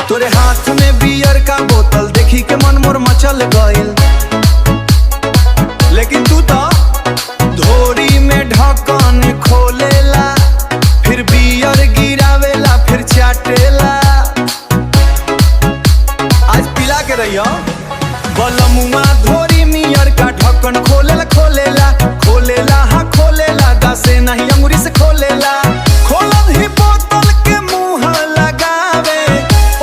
तोरे हाथ में बियर का बोतल देखी के मन मोर मचल गइल, लेकिन तू तो धोरी में ढक्कन खोलेला, फिर बियर गिरावेला, फिर चाटेला। आज पिला के रहियो बलमुआ धोरी मियर का ढक्कन खोलेला खोलेला खोलेला, हाँ खोलेला, दासे नहीं अंगुरी से खोलेला। खोलत ही बोतल के मुंह लगावे,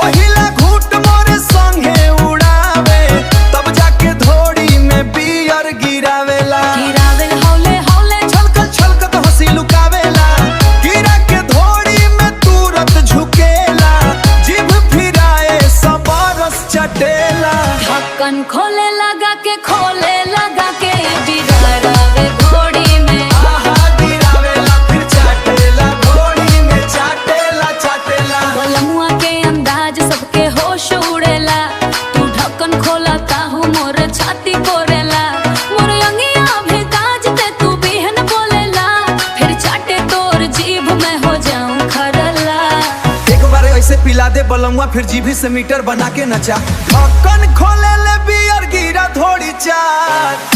पहिला घूट मोरे संगे उड़ावे, तब जाके धोरी में बियर गिरावेला। हौले हौले छलकत छलकत हंसी लुकावेला, गिरा के धोरी में तुरंत झुकेला, जीभ फिराए सब रस चटेला। ढक्कन खोले लगा के गिरावे घोड़ी में, गिरावेला फिर चाटेला, घोड़ी में चाटेला चाटेला। बलमुआ के अंदाज सबके होश उड़ेला, तू ढक्कन खोला ताहू मोर छाती कोरेला, मोर अंगिया भी ताजते तू बिहन बोलेला, फिर चाटे तोर जीभ में हो जाऊं खरला। एक बार ऐसे पिला दे बलमुआ, फिर जीभी से मीटर बना के नचा। ढक्कन खोले ले बियर गिरा थोड़ी चाट।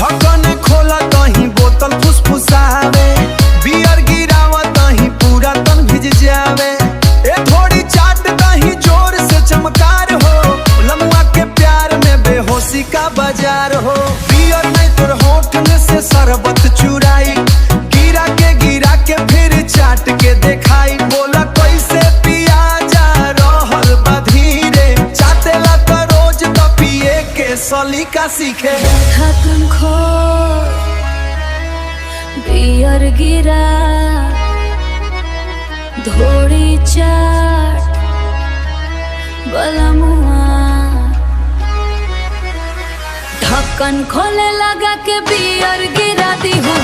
ढक्कन खोला तही बोतल फुसफुसावे, बियर गिरावा तही पूरा तन भिज जावे। ए थोड़ी चाट तही जोर से चमकार हो, लमुआ के प्यार में बेहोशी का बाजार हो। बियर नहीं तोर होठ में से शरबत चुराई, गिरा के फिर चाट के दिखाई। बोला कैसे पिया जा रहल बा धीरे, चाटेला तो रोज तो पिए के सलीका सीखे। ढक्कन खोल बियर गिरा धोड़ी चाट, बलमुआ ढक्कन खोले लगा के बियर गिरा दी हूँ